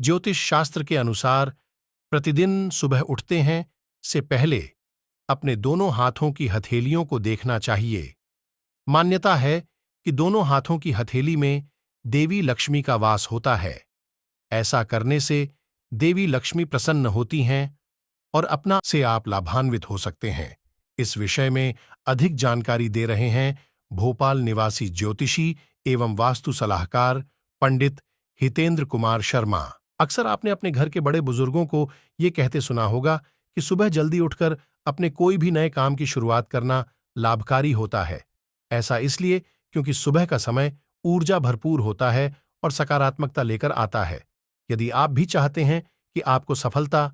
ज्योतिष शास्त्र के अनुसार प्रतिदिन सुबह उठते हैं से पहले अपने दोनों हाथों की हथेलियों को देखना चाहिए। मान्यता है कि दोनों हाथों की हथेली में देवी लक्ष्मी का वास होता है। ऐसा करने से देवी लक्ष्मी प्रसन्न होती हैं और अपना से आप लाभान्वित हो सकते हैं। इस विषय में अधिक जानकारी दे रहे हैं भोपाल निवासी ज्योतिषी एवं वास्तु सलाहकार पंडित हितेंद्र कुमार शर्मा। अक्सर आपने अपने घर के बड़े बुजुर्गों को ये कहते सुना होगा कि सुबह जल्दी उठकर अपने कोई भी नए काम की शुरुआत करना लाभकारी होता है। ऐसा इसलिए क्योंकि सुबह का समय ऊर्जा भरपूर होता है और सकारात्मकता लेकर आता है। यदि आप भी चाहते हैं कि आपको सफलता,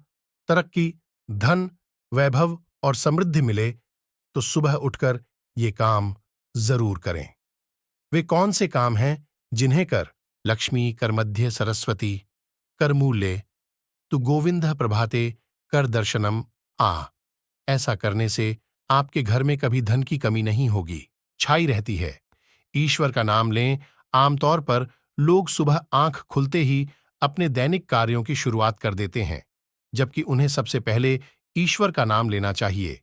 तरक्की, धन, वैभव और समृद्धि मिले, तो सुबह उठकर ये काम जरूर करें। वे कौन से काम हैं जिन्हें कर लक्ष्मी कर मध्य सरस्वती कर मूले तु गोविंद प्रभाते कर दर्शनम आ। ऐसा करने से आपके घर में कभी धन की कमी नहीं होगी, छाई रहती है। ईश्वर का नाम लें। आमतौर पर लोग सुबह आंख खुलते ही अपने दैनिक कार्यों की शुरुआत कर देते हैं, जबकि उन्हें सबसे पहले ईश्वर का नाम लेना चाहिए।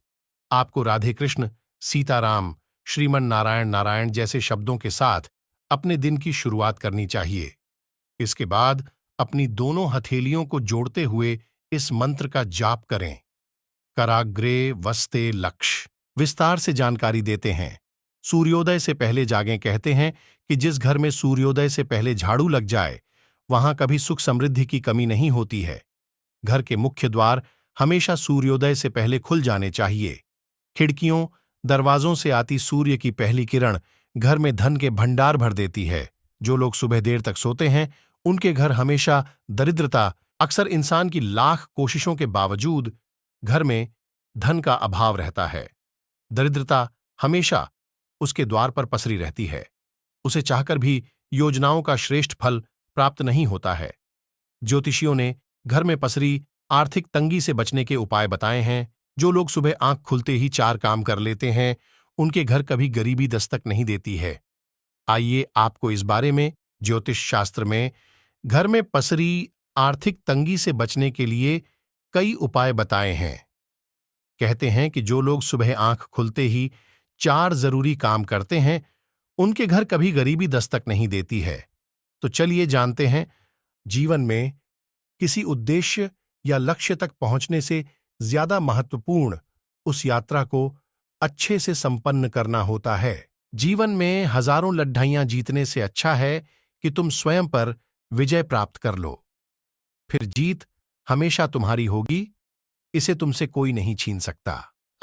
आपको राधे कृष्ण, सीताराम, श्रीमन नारायण नारायण जैसे शब्दों के साथ अपने दिन की शुरुआत करनी चाहिए। इसके बाद अपनी दोनों हथेलियों को जोड़ते हुए इस मंत्र का जाप करें। कराग्रे वस्ते लक्ष्य। विस्तार से जानकारी देते हैं। सूर्योदय से पहले जागें। कहते हैं कि जिस घर में सूर्योदय से पहले झाड़ू लग जाए, वहां कभी सुख समृद्धि की कमी नहीं होती है। घर के मुख्य द्वार हमेशा सूर्योदय से पहले खुल जाने चाहिए। खिड़कियों, दरवाजों से आती सूर्य की पहली किरण घर में धन के भंडार भर देती है। जो लोग सुबह देर तक सोते हैं, उनके घर हमेशा दरिद्रता। अक्सर इंसान की लाख कोशिशों के बावजूद घर में धन का अभाव रहता है। दरिद्रता हमेशा उसके द्वार पर पसरी रहती है। उसे चाहकर भी योजनाओं का श्रेष्ठ फल प्राप्त नहीं होता है। ज्योतिषियों ने घर में पसरी आर्थिक तंगी से बचने के उपाय बताए हैं। जो लोग सुबह आंख खुलते ही 4 काम कर लेते हैं, उनके घर कभी गरीबी दस्तक नहीं देती है। आइए आपको इस बारे में ज्योतिष शास्त्र में घर में पसरी आर्थिक तंगी से बचने के लिए कई उपाय बताए हैं। कहते हैं कि जो लोग सुबह आंख खुलते ही 4 जरूरी काम करते हैं, उनके घर कभी गरीबी दस्तक नहीं देती है। तो चलिए जानते हैं। जीवन में किसी उद्देश्य या लक्ष्य तक पहुंचने से ज्यादा महत्वपूर्ण उस यात्रा को अच्छे से संपन्न करना होता है। जीवन में हजारों लड्ढाइयां जीतने से अच्छा है कि तुम स्वयं पर विजय प्राप्त कर लो। फिर जीत हमेशा तुम्हारी होगी, इसे तुमसे कोई नहीं छीन सकता।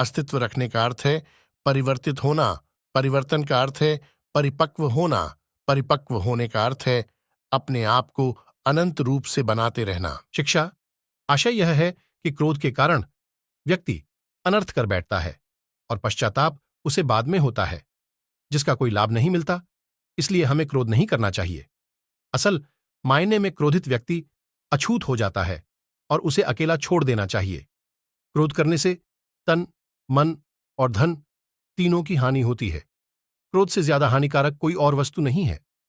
अस्तित्व रखने का अर्थ है परिवर्तित होना, परिवर्तन का अर्थ है परिपक्व होना, परिपक्व होने का अर्थ है अपने आप को अनंत रूप से बनाते रहना। शिक्षा आशय यह है कि क्रोध के कारण व्यक्ति अनर्थ कर बैठता है और पश्चाताप उसे बाद में होता है, जिसका कोई लाभ नहीं मिलता। इसलिए हमें क्रोध नहीं करना चाहिए। असल मायने में क्रोधित व्यक्ति अछूत हो जाता है और उसे अकेला छोड़ देना चाहिए। क्रोध करने से तन, मन और धन तीनों की हानि होती है। क्रोध से ज्यादा हानिकारक कोई और वस्तु नहीं है।